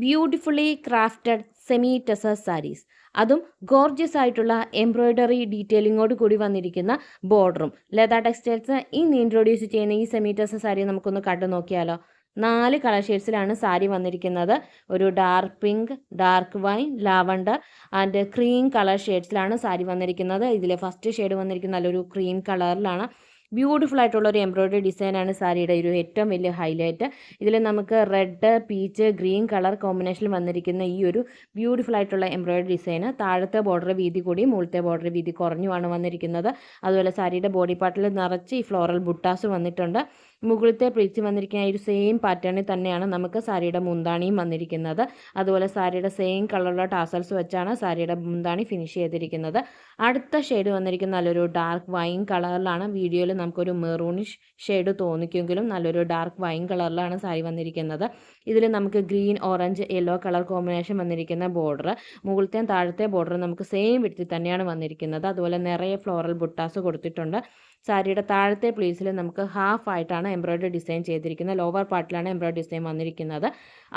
Beautifully crafted semi tussar saris, അതും gorgeous ആയിട്ടുള്ള embroidery ഡീറ്റെയിലിങ്ങോട് കൂടി വന്നിരിക്കുന്ന ബോർഡറും. ലത ടെക്സ്റ്റൈൽസ് ഇന്ന് ഇൻട്രൊഡ്യൂസ് ചെയ്യുന്ന ഈ സെമി ടെസർ സാരി നമുക്കൊന്ന് കണ്ടു നോക്കിയാലോ. 4 കളർ ഷെയ്ഡ്സിലാണ് സാരി വന്നിരിക്കുന്നത്. ഒരു dark pink, dark wine, lavender and cream colour ഷെയ്ഡ്സിലാണ് സാരി വന്നിരിക്കുന്നത്. ഇതിലെ ഫസ്റ്റ് ഷെയ്ഡ് വന്നിരിക്കുന്ന നല്ലൊരു ക്രീം കളറിലാണ്. ബ്യൂട്ടിഫുൾ ആയിട്ടുള്ള ഒരു എംബ്രോയ്ഡറി ഡിസൈനാണ് സാരിയുടെ ഒരു ഏറ്റവും വലിയ ഹൈലൈറ്റ്. ഇതിൽ നമുക്ക് റെഡ്, പീച്ച്, ഗ്രീൻ കളർ കോമ്പിനേഷനിൽ വന്നിരിക്കുന്ന ഈ ഒരു ബ്യൂട്ടിഫുൾ ആയിട്ടുള്ള എംബ്രോയ്ഡറി ഡിസൈന് താഴത്തെ ബോർഡർ വീതി കൂടി മുകളിലത്തെ ബോർഡർ വീതി കുറഞ്ഞുമാണ് വന്നിരിക്കുന്നത്. അതുപോലെ സാരിയുടെ ബോഡി പാർട്ടിൽ നിറച്ച് ഈ ഫ്ലോറൽ ബുട്ടാസ് വന്നിട്ടുണ്ട്. മുകളിലത്തെ പ്ലീറ്റ്സ് വന്നിരിക്കുന്ന ഈ ഒരു സെയിം പാറ്റേണിൽ തന്നെയാണ് നമുക്ക് സാരിയുടെ മുന്താണിയും വന്നിരിക്കുന്നത്. അതുപോലെ സാരിയുടെ സെയിം കളറുള്ള ടാസൽസ് വെച്ചാണ് സാരിയുടെ മുന്താണി ഫിനിഷ് ചെയ്തിരിക്കുന്നത്. അടുത്ത ഷെയ്ഡ് വന്നിരിക്കുന്ന നല്ലൊരു ഡാർക്ക് വൈൻ കളറിലാണ്. വീഡിയോയിൽ നമുക്കൊരു മെറൂണിഷ് ഷെയ്ഡ് തോന്നിക്കുമെങ്കിലും നല്ലൊരു ഡാർക്ക് വൈൻ കളറിലാണ് സാരി വന്നിരിക്കുന്നത്. ഇതിൽ നമുക്ക് green, orange, yellow colour combination വന്നിരിക്കുന്ന ബോർഡർ, മുകളിലത്തെയും താഴത്തെ ബോർഡർ നമുക്ക് സെയിം വിഡ്ത്തിൽ തന്നെയാണ് വന്നിരിക്കുന്നത്. അതുപോലെ നിറയെ ഫ്ലോറൽ ബുട്ടാസ് കൊടുത്തിട്ടുണ്ട്. സാരിയുടെ താഴത്തെ പ്ലീറ്റ്സിൽ നമുക്ക് ഹാഫ് ആയിട്ടാണ് എംബ്രോയ്ഡറി ഡിസൈൻ ചെയ്തിരിക്കുന്നത്. ലോവർ പാർട്ടിലാണ് എംബ്രോയ്ഡറി ഡിസൈൻ വന്നിരിക്കുന്നത്.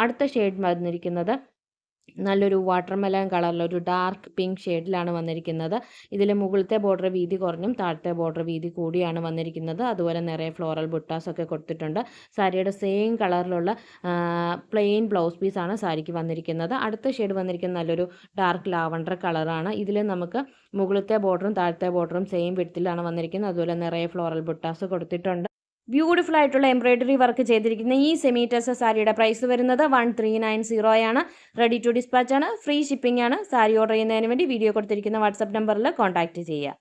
അടുത്ത ഷെയ്ഡ് വന്നിരിക്കുന്നത് നല്ലൊരു വാട്ടർമെലൺ കളറിലൊരു ഡാർക്ക് പിങ്ക് ഷെയ്ഡിലാണ് വന്നിരിക്കുന്നത്. ഇതിൽ മുകളിലത്തെ ബോർഡർ വീതി കുറഞ്ഞും താഴത്തെ ബോർഡർ വീതി കൂടിയാണ് വന്നിരിക്കുന്നത്. അതുപോലെ നിറയെ ഫ്ലോറൽ ബുട്ടാസ് ഒക്കെ കൊടുത്തിട്ടുണ്ട്. സാരിയുടെ സെയിം കളറിലുള്ള പ്ലെയിൻ ബ്ലൗസ് പീസാണ് സാരിക്ക് വന്നിരിക്കുന്നത്. അടുത്ത ഷെയ്ഡ് വന്നിരിക്കുന്നത് നല്ലൊരു ഡാർക്ക് ലാവണ്ടർ കളറാണ്. ഇതിൽ നമുക്ക് മുകളിലത്തെ ബോർഡറും താഴത്തെ ബോർഡറും സെയിം വിഡ്ത്തിലാണ് വന്നിരിക്കുന്നത്. അതുപോലെ നിറയെ ഫ്ലോറൽ ബുട്ടാസ് കൊടുത്തിട്ടുണ്ട്. ബ്യൂട്ടിഫുൾ ആയിട്ടുള്ള എംബ്രോയ്ഡറി വർക്ക് ചെയ്തിരിക്കുന്ന ഈ സെമി ടെസർ സാരിയുടെ പ്രൈസ് വരുന്നത് 1390 ആണ്. റെഡി ടു ഡിസ്പാച്ച് ആണ്. ഫ്രീ ഷിപ്പിംഗ് ആണ്. സാരി ഓർഡർ ചെയ്യുന്നതിന് വേണ്ടി വീഡിയോ കൊടുത്തിരിക്കുന്ന വാട്സപ്പ് നമ്പറിൽ കോൺടാക്റ്റ് ചെയ്യുക.